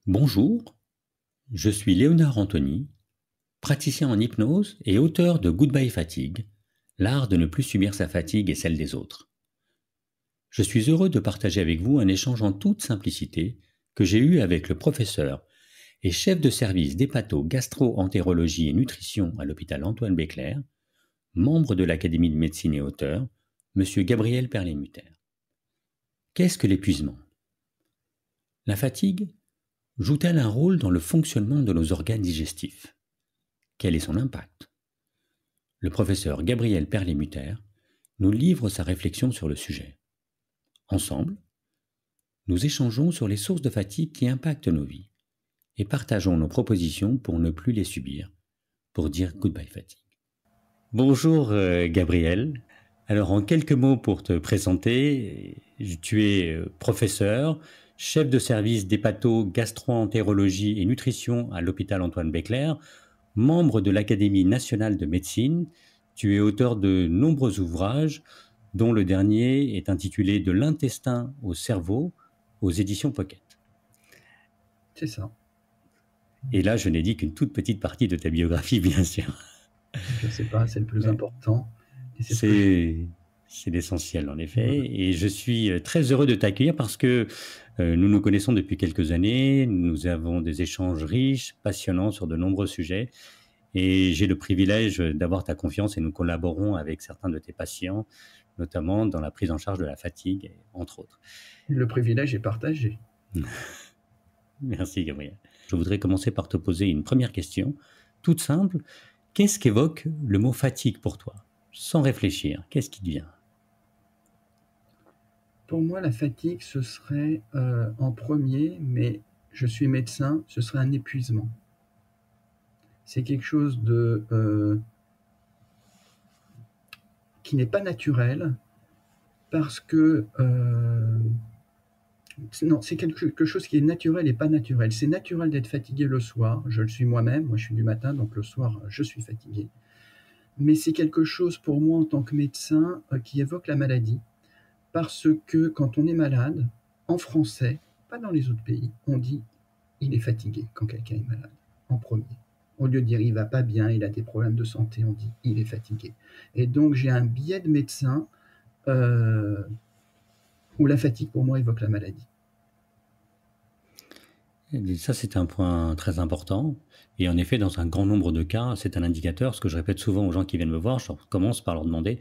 Bonjour, je suis Léonard Anthony, praticien en hypnose et auteur de Goodbye Fatigue, l'art de ne plus subir sa fatigue et celle des autres. Je suis heureux de partager avec vous un échange en toute simplicité que j'ai eu avec le professeur et chef de service d'hépato-gastro-entérologie et nutrition à l'hôpital Antoine Béclair, membre de l'Académie de médecine et auteur, M. Gabriel Perlet-Mutter. Qu'est-ce que l'épuisement? La fatigue joue-t-elle un rôle dans le fonctionnement de nos organes digestifs? Quel est son impact? Le professeur Gabriel Perlet-Mutter nous livre sa réflexion sur le sujet. Ensemble, nous échangeons sur les sources de fatigue qui impactent nos vies et partageons nos propositions pour ne plus les subir, pour dire goodbye fatigue. Bonjour Gabriel. Alors en quelques mots pour te présenter, tu es professeur, chef de service d'hépato-gastro-entérologie et nutrition à l'hôpital Antoine Béclair, membre de l'Académie nationale de médecine. Tu es auteur de nombreux ouvrages, dont le dernier est intitulé De l'intestin au cerveau, aux éditions Pocket. C'est ça. Et là, je n'ai dit qu'une toute petite partie de ta biographie, bien sûr. Je ne sais pas, c'est le plus important. C'est l'essentiel, en effet. Et je suis très heureux de t'accueillir parce que nous nous connaissons depuis quelques années. Nous avons des échanges riches, passionnants sur de nombreux sujets. Et j'ai le privilège d'avoir ta confiance et nous collaborons avec certains de tes patients, notamment dans la prise en charge de la fatigue, entre autres. Le privilège est partagé. Merci, Gabriel. Je voudrais commencer par te poser une première question, toute simple. Qu'est-ce qu'évoque le mot fatigue pour toi? Sans réfléchir, qu'est-ce qui te vient? Pour moi, la fatigue, ce serait en premier, mais je suis médecin, ce serait un épuisement. C'est quelque chose qui n'est pas naturel parce que non, c'est quelque chose qui est naturel et pas naturel. C'est naturel d'être fatigué le soir, je le suis moi-même, moi je suis du matin, donc le soir je suis fatigué. Mais c'est quelque chose pour moi en tant que médecin qui évoque la maladie. Parce que quand on est malade, en français, pas dans les autres pays, on dit il est fatigué quand quelqu'un est malade, en premier. Au lieu de dire il va pas bien, il a des problèmes de santé, on dit il est fatigué. Et donc j'ai un biais de médecin où la fatigue pour moi évoque la maladie. Et ça, c'est un point très important. Et en effet, dans un grand nombre de cas, c'est un indicateur. Ce que je répète souvent aux gens qui viennent me voir, je commence par leur demander,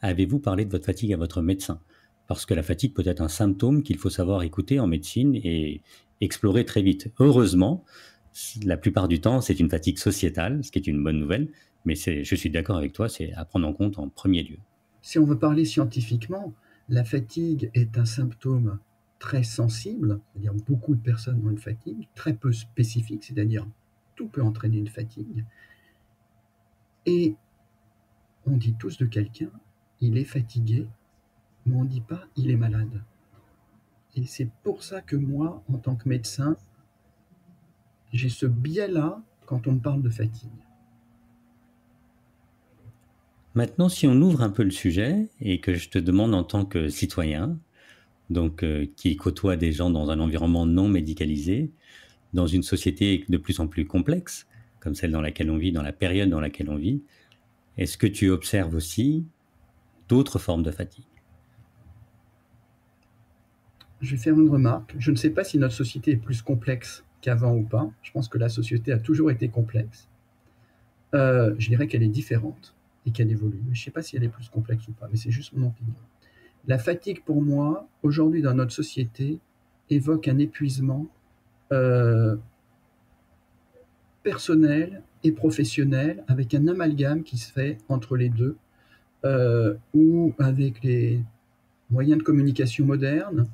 avez-vous parlé de votre fatigue à votre médecin? Parce que la fatigue peut être un symptôme qu'il faut savoir écouter en médecine et explorer très vite. Heureusement, la plupart du temps, c'est une fatigue sociétale, ce qui est une bonne nouvelle. Mais je suis d'accord avec toi, c'est à prendre en compte en premier lieu. Si on veut parler scientifiquement, la fatigue est un symptôme très sensible, c'est-à-dire beaucoup de personnes ont une fatigue, très peu spécifique, c'est-à-dire tout peut entraîner une fatigue. Et on dit tous de quelqu'un, il est fatigué, mais on ne dit pas il est malade. Et c'est pour ça que moi, en tant que médecin, j'ai ce biais-là quand on me parle de fatigue. Maintenant, si on ouvre un peu le sujet et que je te demande en tant que citoyen, donc qui côtoie des gens dans un environnement non médicalisé, dans une société de plus en plus complexe, comme celle dans laquelle on vit, dans la période dans laquelle on vit, est-ce que tu observes aussi d'autres formes de fatigue? Je vais faire une remarque. Je ne sais pas si notre société est plus complexe qu'avant ou pas. Je pense que la société a toujours été complexe. Je dirais qu'elle est différente et qu'elle évolue. Mais je ne sais pas si elle est plus complexe ou pas, mais c'est juste mon opinion. La fatigue, pour moi, aujourd'hui dans notre société, évoque un épuisement personnel et professionnel, avec un amalgame qui se fait entre les deux, ou avec les moyens de communication modernes,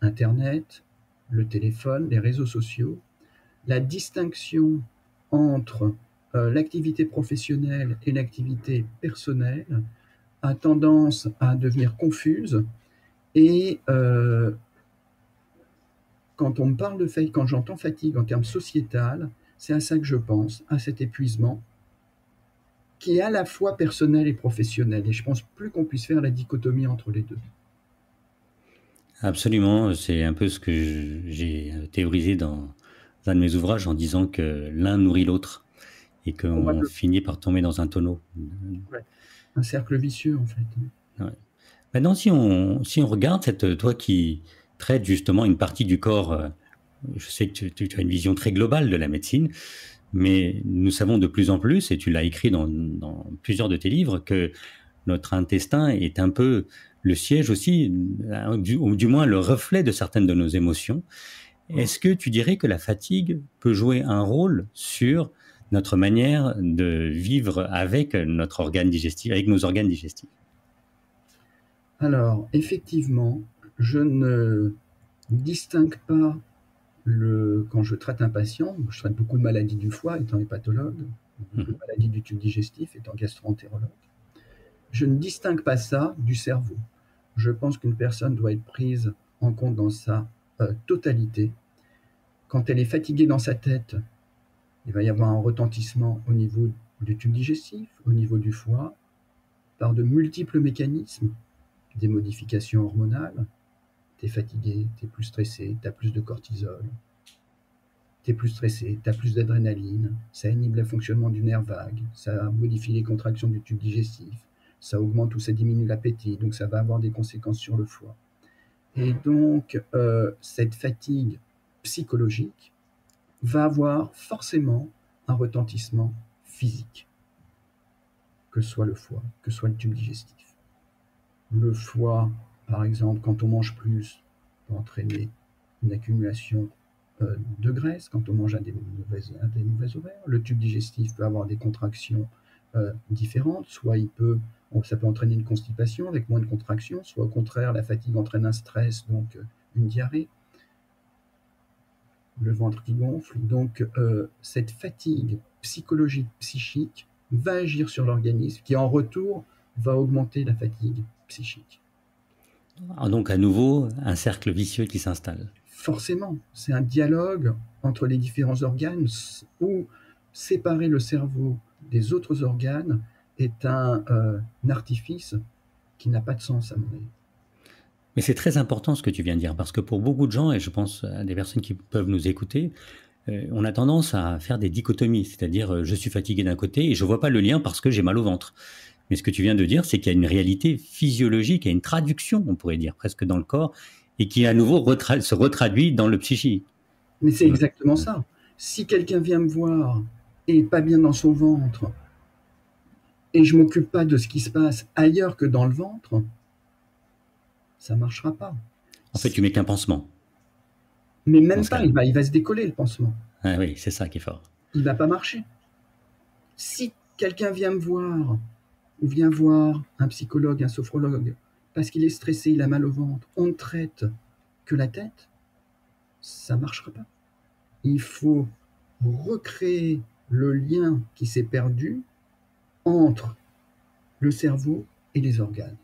Internet, le téléphone, les réseaux sociaux, la distinction entre l'activité professionnelle et l'activité personnelle a tendance à devenir confuse. Et quand on me parle de fatigue, quand j'entends fatigue en termes sociétal, c'est à ça que je pense, à cet épuisement qui est à la fois personnel et professionnel. Et je pense plus qu'on puisse faire la dichotomie entre les deux. Absolument, c'est un peu ce que j'ai théorisé un de mes ouvrages en disant que l'un nourrit l'autre et qu'on Probablement, finit par tomber dans un tonneau. ouais. Un cercle vicieux, en fait. Ouais. Maintenant, si on regarde toi qui traites justement une partie du corps, je sais que tu as une vision très globale de la médecine, mais nous savons de plus en plus, et tu l'as écrit dans plusieurs de tes livres, que notre intestin est un peu le siège aussi, ou du moins le reflet de certaines de nos émotions. Est-ce que tu dirais que la fatigue peut jouer un rôle sur notre manière de vivre avec notre organe digestif, avec nos organes digestifs? Alors, effectivement, je ne distingue pas quand je traite un patient, je traite beaucoup de maladies du foie étant hépatologue, beaucoup de Mhm. maladies du tube digestif étant gastro-entérologue. Je ne distingue pas ça du cerveau. Je pense qu'une personne doit être prise en compte dans sa totalité. Quand elle est fatiguée dans sa tête, il va y avoir un retentissement au niveau du tube digestif, au niveau du foie, par de multiples mécanismes, des modifications hormonales. Tu es fatigué, tu es plus stressé, tu as plus de cortisol, tu es plus stressé, tu as plus d'adrénaline, ça inhibe le fonctionnement du nerf vague, ça modifie les contractions du tube digestif, ça augmente ou ça diminue l'appétit, donc ça va avoir des conséquences sur le foie. Et donc, cette fatigue psychologique va avoir forcément un retentissement physique, que ce soit le foie, que ce soit le tube digestif. Le foie, par exemple, quand on mange plus, peut entraîner une accumulation de graisse quand on mange à des mauvais horaires. Le tube digestif peut avoir des contractions différentes, soit ça peut entraîner une constipation avec moins de contractions, soit au contraire la fatigue entraîne un stress, donc une diarrhée, le ventre qui gonfle. Donc cette fatigue psychologique, psychique va agir sur l'organisme qui en retour va augmenter la fatigue psychique. Ah, donc à nouveau, un cercle vicieux qui s'installe. Forcément, c'est un dialogue entre les différents organes où séparer le cerveau des autres organes est un artifice qui n'a pas de sens à mon avis. Mais c'est très important ce que tu viens de dire, parce que pour beaucoup de gens, et je pense à des personnes qui peuvent nous écouter, on a tendance à faire des dichotomies, c'est-à-dire je suis fatigué d'un côté et je ne vois pas le lien parce que j'ai mal au ventre. Mais ce que tu viens de dire, c'est qu'il y a une réalité physiologique, il y a une traduction, on pourrait dire, presque dans le corps, et qui à nouveau se retraduit dans le psychique. Mais c'est exactement ça. Si quelqu'un vient me voir et n'est pas bien dans son ventre, et je ne m'occupe pas de ce qui se passe ailleurs que dans le ventre, ça ne marchera pas. En fait, tu mets qu'un pansement Mais dans même ce pas, cas-là. il va se décoller le pansement. Ah oui, c'est ça qui est fort. Il ne va pas marcher. Si quelqu'un vient me voir ou vient voir un psychologue, un sophrologue, parce qu'il est stressé, il a mal au ventre, on ne traite que la tête, ça ne marchera pas. Il faut recréer le lien qui s'est perdu entre le cerveau et les organes.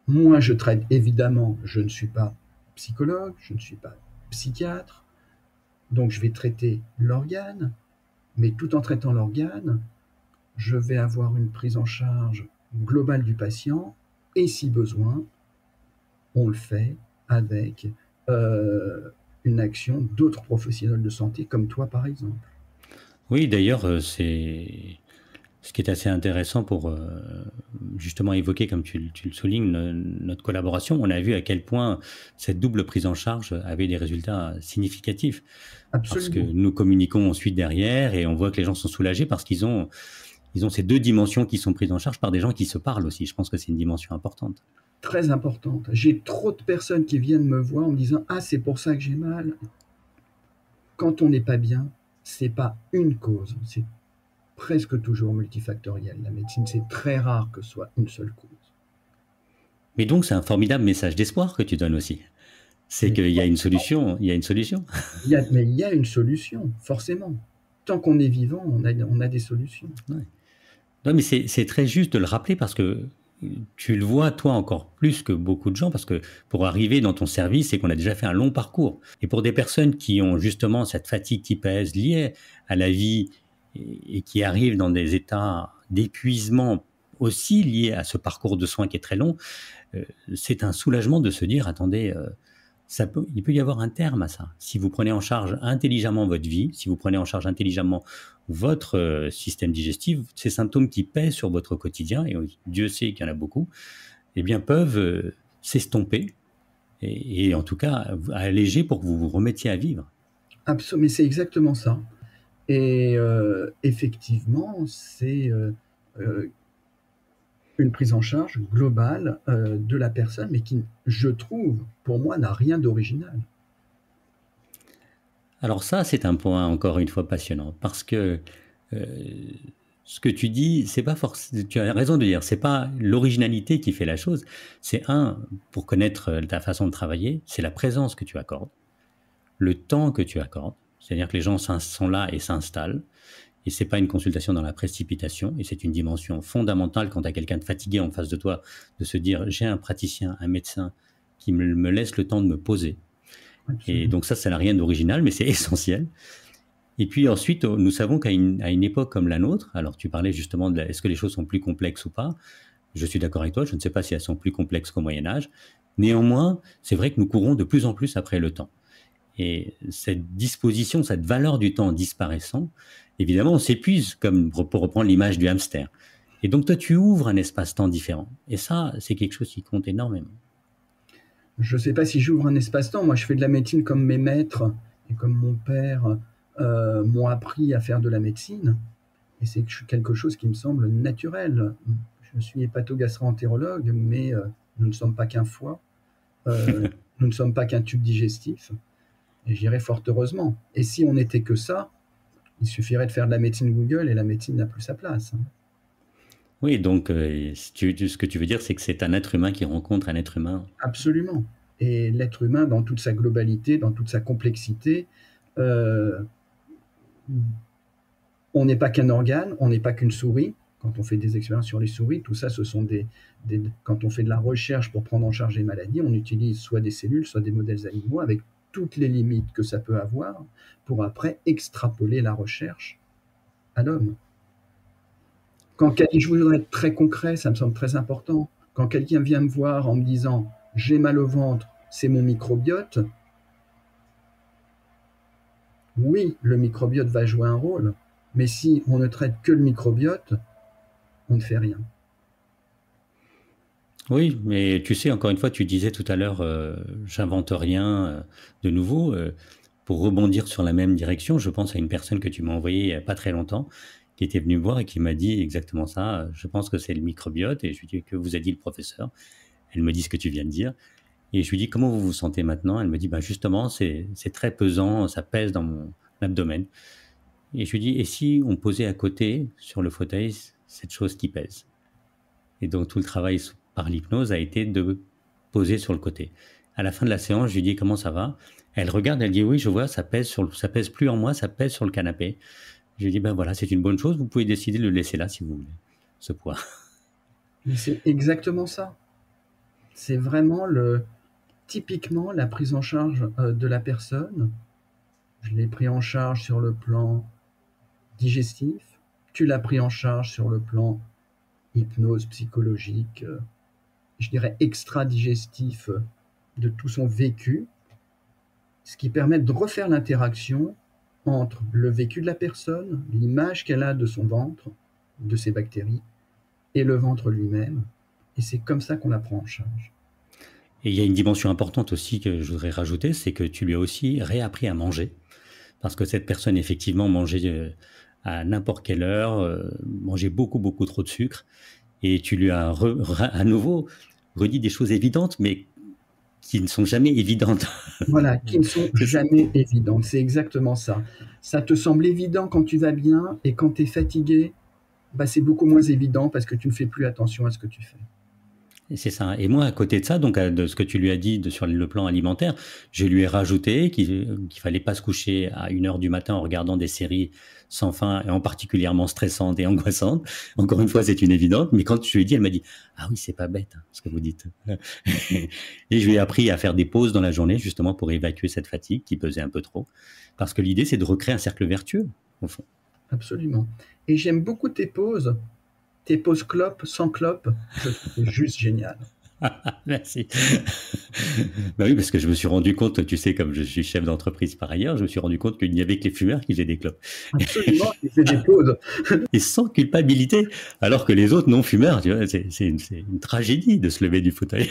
Moi, je traite, évidemment, je ne suis pas psychologue, je ne suis pas psychiatre, donc je vais traiter l'organe, mais tout en traitant l'organe, je vais avoir une prise en charge globale du patient et si besoin, on le fait avec une action d'autres professionnels de santé comme toi par exemple. Oui, d'ailleurs, c'est ce qui est assez intéressant pour justement évoquer, comme tu le soulignes, notre collaboration. On a vu à quel point cette double prise en charge avait des résultats significatifs. Parce que Absolument. nous communiquons ensuite derrière et on voit que les gens sont soulagés parce qu'ils ont ces deux dimensions qui sont prises en charge par des gens qui se parlent aussi. Je pense que c'est une dimension importante. Très importante. J'ai trop de personnes qui viennent me voir en me disant « Ah, c'est pour ça que j'ai mal ». Quand on n'est pas bien, c'est pas une cause, c'est presque toujours multifactoriel. La médecine, c'est très rare que ce soit une seule cause. Mais donc, c'est un formidable message d'espoir que tu donnes aussi. C'est Mais qu'il y a une solution, il y a une solution. mais il y a une solution, forcément. Tant qu'on est vivant, on a des solutions. Ouais. Non, mais c'est très juste de le rappeler parce que tu le vois, toi, encore plus que beaucoup de gens, parce que pour arriver dans ton service, c'est qu'on a déjà fait un long parcours. Et pour des personnes qui ont justement cette fatigue qui pèse liée à la vie et qui arrivent dans des états d'épuisement aussi liés à ce parcours de soins qui est très long, c'est un soulagement de se dire, attendez, il peut y avoir un terme à ça. Si vous prenez en charge intelligemment votre vie, si vous prenez en charge intelligemment votre système digestif, ces symptômes qui pèsent sur votre quotidien, et Dieu sait qu'il y en a beaucoup, eh bien, peuvent s'estomper et en tout cas alléger pour que vous vous remettiez à vivre. Absolument, mais c'est exactement ça. Et effectivement, c'est une prise en charge globale de la personne, mais qui, je trouve, pour moi, n'a rien d'original. Alors ça, c'est un point encore une fois passionnant parce que ce que tu dis, c'est pas forcément. Tu as raison de dire, c'est pas l'originalité qui fait la chose. C'est pour connaître ta façon de travailler, c'est la présence que tu accordes, le temps que tu accordes. C'est-à-dire que les gens sont là et s'installent. Et c'est pas une consultation dans la précipitation. Et c'est une dimension fondamentale quand tu as quelqu'un de fatigué en face de toi, de se dire j'ai un praticien, un médecin qui me laisse le temps de me poser. Absolument. Et donc ça n'a rien d'original, mais c'est essentiel. Et puis ensuite, nous savons qu'à une époque comme la nôtre, alors tu parlais justement de est-ce que les choses sont plus complexes ou pas. Je suis d'accord avec toi, je ne sais pas si elles sont plus complexes qu'au Moyen-Âge. Néanmoins, c'est vrai que nous courons de plus en plus après le temps. Et cette disposition, cette valeur du temps disparaissant, évidemment, on s'épuise, comme pour reprendre l'image du hamster. Et donc toi, tu ouvres un espace-temps différent. Et ça, c'est quelque chose qui compte énormément. Je ne sais pas si j'ouvre un espace-temps. Moi, je fais de la médecine comme mes maîtres et comme mon père m'ont appris à faire de la médecine. Et c'est quelque chose qui me semble naturel. Je suis hépatogastro-entérologue, mais nous ne sommes pas qu'un foie, nous ne sommes pas qu'un tube digestif, et j'irais fort heureusement. Et si on n'était que ça, il suffirait de faire de la médecine Google et la médecine n'a plus sa place. Oui, donc ce que tu veux dire, c'est que c'est un être humain qui rencontre un être humain. Absolument. Et l'être humain, dans toute sa globalité, dans toute sa complexité, on n'est pas qu'un organe, on n'est pas qu'une souris. Quand on fait des expériences sur les souris, tout ça, ce sont quand on fait de la recherche pour prendre en charge les maladies, on utilise soit des cellules, soit des modèles animaux avec toutes les limites que ça peut avoir pour après extrapoler la recherche à l'homme. Je voudrais être très concret, ça me semble très important. Quand quelqu'un vient me voir en me disant « j'ai mal au ventre, c'est mon microbiote », oui, le microbiote va jouer un rôle, mais si on ne traite que le microbiote, on ne fait rien. Oui, mais tu sais, encore une fois, tu disais tout à l'heure, j'invente rien de nouveau. Pour rebondir sur la même direction, je pense à une personne que tu m'as envoyée il n'y a pas très longtemps, qui était venue me voir et qui m'a dit exactement ça. Je pense que c'est le microbiote. Et je lui dis que vous a dit le professeur. Elle me dit ce que tu viens de dire. Et je lui dis comment vous vous sentez maintenant. Elle me dit bah justement, c'est très pesant, ça pèse dans mon abdomen. Et je lui dis et si on posait à côté sur le fauteuil cette chose qui pèse. Et donc tout le travail par l'hypnose a été de poser sur le côté. À la fin de la séance, je lui dis comment ça va. Elle regarde, elle dit oui, je vois, ça pèse plus en moi, ça pèse sur le canapé. Je lui dis ben voilà, c'est une bonne chose, vous pouvez décider de le laisser là si vous voulez, ce poids. Mais c'est exactement ça. C'est vraiment typiquement la prise en charge de la personne. Je l'ai pris en charge sur le plan digestif, tu l'as pris en charge sur le plan hypnose psychologique, je dirais extra-digestif de tout son vécu, ce qui permet de refaire l'interaction entre le vécu de la personne, l'image qu'elle a de son ventre, de ses bactéries, et le ventre lui-même. Et c'est comme ça qu'on la prend en charge. Et il y a une dimension importante aussi que je voudrais rajouter, c'est que tu lui as aussi réappris à manger. Parce que cette personne, effectivement, mangeait à n'importe quelle heure, mangeait beaucoup, beaucoup trop de sucre. Et tu lui as à nouveau redit des choses évidentes, mais qui ne sont jamais évidentes. Voilà, qui ne sont jamais évidentes. C'est exactement ça. Ça te semble évident quand tu vas bien, et quand tu es fatigué, bah, c'est beaucoup moins évident parce que tu ne fais plus attention à ce que tu fais. C'est ça. Et moi, à côté de ça, donc de ce que tu lui as dit sur le plan alimentaire, je lui ai rajouté qu'il fallait pas se coucher à 1h du matin en regardant des séries sans fin et en particulièrement stressantes et angoissantes. Encore une fois, c'est une évidente. Mais quand je lui ai dit, elle m'a dit ah oui, c'est pas bête hein, ce que vous dites. Et je lui ai appris à faire des pauses dans la journée justement pour évacuer cette fatigue qui pesait un peu trop. Parce que l'idée, c'est de recréer un cercle vertueux au fond. Absolument. Et j'aime beaucoup tes pauses clopes, sans clope. Je trouve que c'est juste génial. Merci. Ben oui, parce que je me suis rendu compte, tu sais, comme je suis chef d'entreprise par ailleurs, je me suis rendu compte qu'il n'y avait que les fumeurs qui faisaient des clopes. Absolument, il fait des pauses. Et sans culpabilité, alors que les autres non-fumeurs, tu vois, c'est une tragédie de se lever du fauteuil.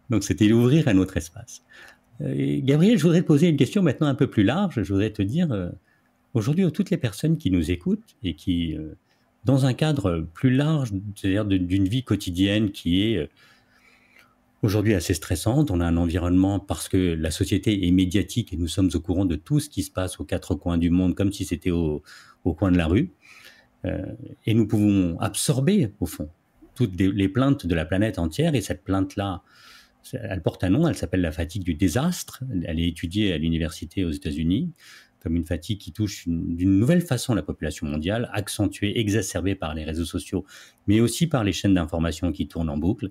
Donc c'était ouvrir un autre espace. Gabriel, je voudrais te poser une question maintenant un peu plus large. Je voudrais te dire, aujourd'hui, toutes les personnes qui nous écoutent et qui, dans un cadre plus large, c'est-à-dire d'une vie quotidienne qui est aujourd'hui assez stressante, on a un environnement parce que la société est médiatique et nous sommes au courant de tout ce qui se passe aux quatre coins du monde, comme si c'était au coin de la rue. Et nous pouvons absorber, au fond, toutes les plaintes de la planète entière. Et cette plainte-là, elle porte un nom, elle s'appelle la fatigue du désastre. Elle est étudiée à l'université aux États-Unis comme une fatigue qui touche d'une nouvelle façon la population mondiale, accentuée, exacerbée par les réseaux sociaux, mais aussi par les chaînes d'information qui tournent en boucle.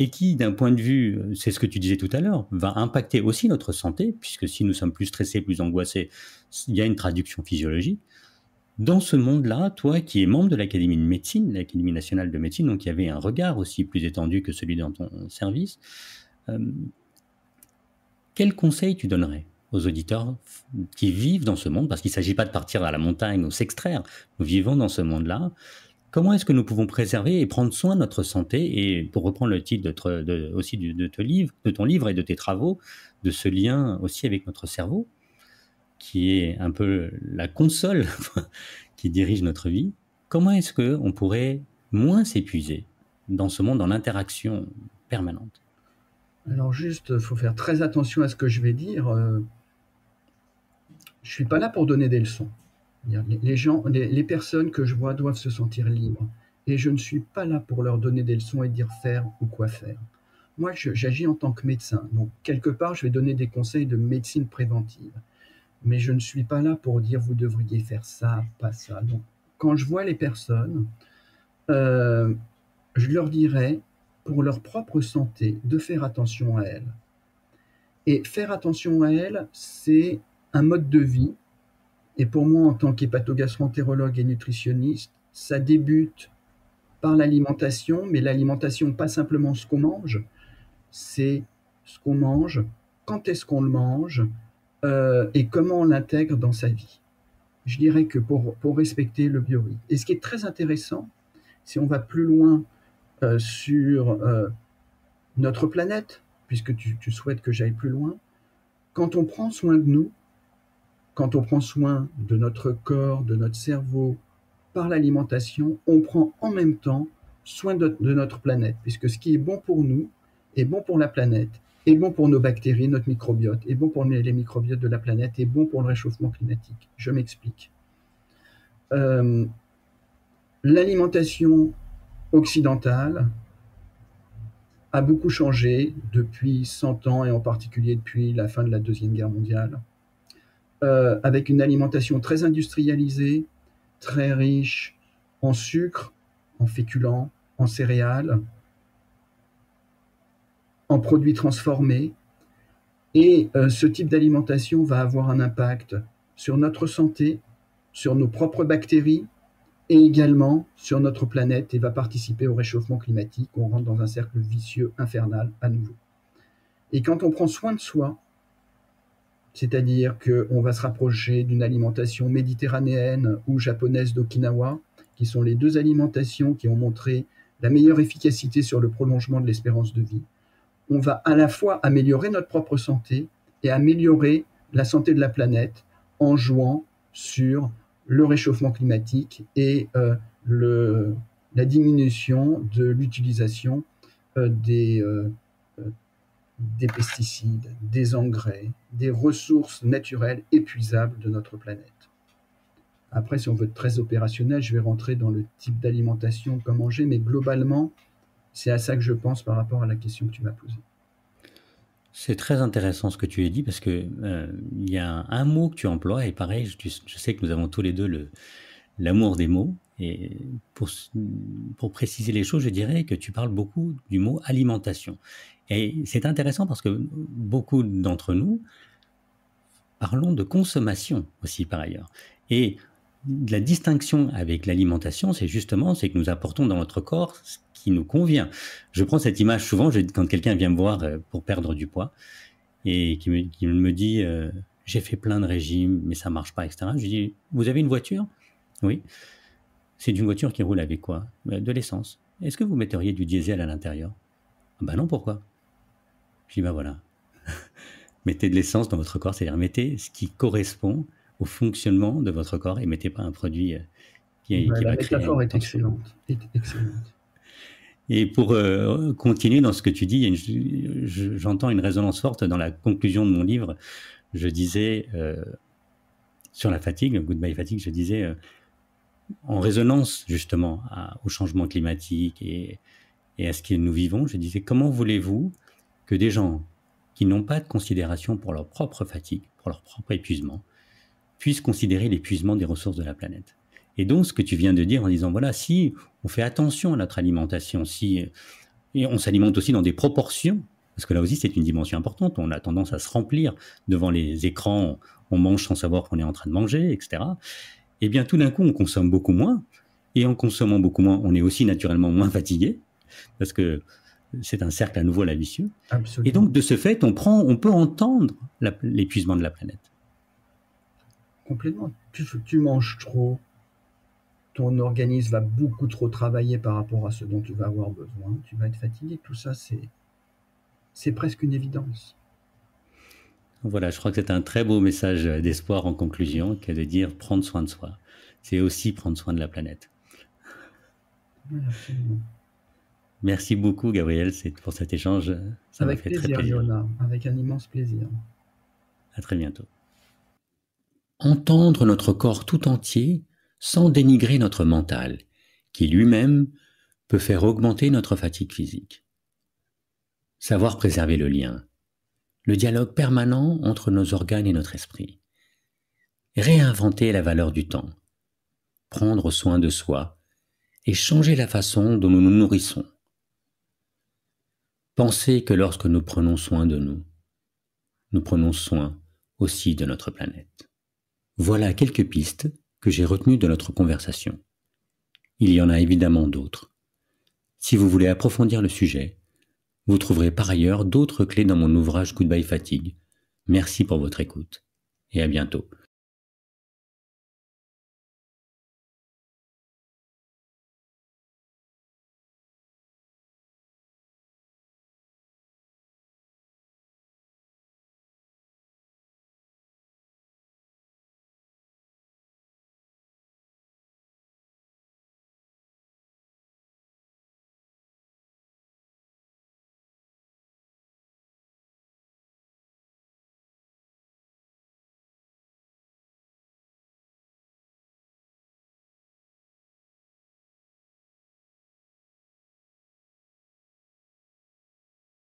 Et qui, d'un point de vue, c'est ce que tu disais tout à l'heure, va impacter aussi notre santé, puisque si nous sommes plus stressés, plus angoissés, il y a une traduction physiologique. Dans ce monde-là, toi qui es membre de l'Académie de médecine, l'Académie nationale de médecine, donc il y avait un regard aussi plus étendu que celui dans ton service, quel conseil tu donnerais aux auditeurs qui vivent dans ce monde, parce qu'il ne s'agit pas de partir à la montagne ou s'extraire, nous vivons dans ce monde-là. Comment est-ce que nous pouvons préserver et prendre soin de notre santé? Et pour reprendre le titre aussi de ton livre et de tes travaux, de ce lien aussi avec notre cerveau, qui est un peu la console qui dirige notre vie, comment est-ce qu'on pourrait moins s'épuiser dans ce monde, dans l'interaction permanente? Alors juste, il faut faire très attention à ce que je vais dire. Je suis pas là pour donner des leçons. Les gens, les personnes que je vois doivent se sentir libres. Et je ne suis pas là pour leur donner des leçons et dire faire ou quoi faire. Moi, j'agis en tant que médecin. Donc, quelque part, je vais donner des conseils de médecine préventive. Mais je ne suis pas là pour dire vous devriez faire ça, pas ça. Donc, quand je vois les personnes, je leur dirais, pour leur propre santé, de faire attention à elles. Et faire attention à elles, c'est un mode de vie. Et pour moi, en tant qu'hépatogastroentérologue et nutritionniste, ça débute par l'alimentation, mais l'alimentation, pas simplement ce qu'on mange, c'est ce qu'on mange, quand est-ce qu'on le mange, et comment on l'intègre dans sa vie. Je dirais que pour respecter le biorythme. Et ce qui est très intéressant, si on va plus loin sur notre planète, puisque tu souhaites que j'aille plus loin, quand on prend soin de nous, quand on prend soin de notre corps, de notre cerveau, par l'alimentation, on prend en même temps soin de notre planète, puisque ce qui est bon pour nous est bon pour la planète, est bon pour nos bactéries, notre microbiote, est bon pour les microbiotes de la planète, est bon pour le réchauffement climatique. Je m'explique. L'alimentation occidentale a beaucoup changé depuis 100 ans, et en particulier depuis la fin de la Deuxième Guerre mondiale, avec une alimentation très industrialisée, très riche en sucre, en féculents, en céréales, en produits transformés. Et ce type d'alimentation va avoir un impact sur notre santé, sur nos propres bactéries et également sur notre planète et va participer au réchauffement climatique. On rentre dans un cercle vicieux infernal à nouveau. Et quand on prend soin de soi, c'est-à-dire qu'on va se rapprocher d'une alimentation méditerranéenne ou japonaise d'Okinawa, qui sont les deux alimentations qui ont montré la meilleure efficacité sur le prolongement de l'espérance de vie, on va à la fois améliorer notre propre santé et améliorer la santé de la planète en jouant sur le réchauffement climatique et la diminution de l'utilisation des pesticides, des engrais, des ressources naturelles épuisables de notre planète. Après, si on veut être très opérationnel, je vais rentrer dans le type d'alimentation, comment manger, mais globalement, c'est à ça que je pense par rapport à la question que tu m'as posée. C'est très intéressant ce que tu as dit parce que il y a un mot que tu emploies et pareil, je sais que nous avons tous les deux l'amour des mots et pour préciser les choses, je dirais que tu parles beaucoup du mot alimentation. Et c'est intéressant parce que beaucoup d'entre nous parlons de consommation aussi par ailleurs. Et la distinction avec l'alimentation, c'est que nous apportons dans notre corps ce qui nous convient. Je prends cette image souvent quand quelqu'un vient me voir pour perdre du poids et qui me dit j'ai fait plein de régimes, mais ça marche pas, etc. Je lui dis, vous avez une voiture? Oui. C'est une voiture qui roule avec quoi? De l'essence. Est-ce que vous metteriez du diesel à l'intérieur? Ben non, pourquoi? Je dis, ben voilà. Mettez de l'essence dans votre corps, c'est-à-dire mettez ce qui correspond au fonctionnement de votre corps et mettez pas un produit qui La va créer métaphore une est tension. excellente. Et pour continuer dans ce que tu dis, j'entends une résonance forte dans la conclusion de mon livre. Je disais, sur la fatigue, Goodbye Fatigue, je disais, en résonance justement au changement climatique et à ce que nous vivons, je disais, comment voulez-vous que des gens qui n'ont pas de considération pour leur propre fatigue, pour leur propre épuisement, puissent considérer l'épuisement des ressources de la planète? Et donc, ce que tu viens de dire en disant, voilà, si on fait attention à notre alimentation, et on s'alimente aussi dans des proportions, parce que là aussi, c'est une dimension importante, on a tendance à se remplir devant les écrans, on mange sans savoir qu'on est en train de manger, etc. Eh bien, tout d'un coup, on consomme beaucoup moins, et en consommant beaucoup moins, on est aussi naturellement moins fatigué, parce que c'est un cercle à nouveau la vicieux. Absolument. Et donc, de ce fait, on peut entendre l'épuisement de la planète. Complètement. Tu manges trop, ton organisme va beaucoup trop travailler par rapport à ce dont tu vas avoir besoin, tu vas être fatigué. Tout ça, c'est presque une évidence. Voilà, je crois que c'est un très beau message d'espoir en conclusion, que de dire prendre soin de soi. C'est aussi prendre soin de la planète. Oui, absolument. Merci beaucoup, Gabriel, pour cet échange. Ça m'a fait très plaisir. Léonard, avec un immense plaisir. À très bientôt. Entendre notre corps tout entier sans dénigrer notre mental, qui lui-même peut faire augmenter notre fatigue physique. Savoir préserver le lien, le dialogue permanent entre nos organes et notre esprit. Réinventer la valeur du temps, prendre soin de soi et changer la façon dont nous nous nourrissons. Penser que lorsque nous prenons soin de nous, nous prenons soin aussi de notre planète. Voilà quelques pistes que j'ai retenues de notre conversation. Il y en a évidemment d'autres. Si vous voulez approfondir le sujet, vous trouverez par ailleurs d'autres clés dans mon ouvrage Goodbye Fatigue. Merci pour votre écoute et à bientôt.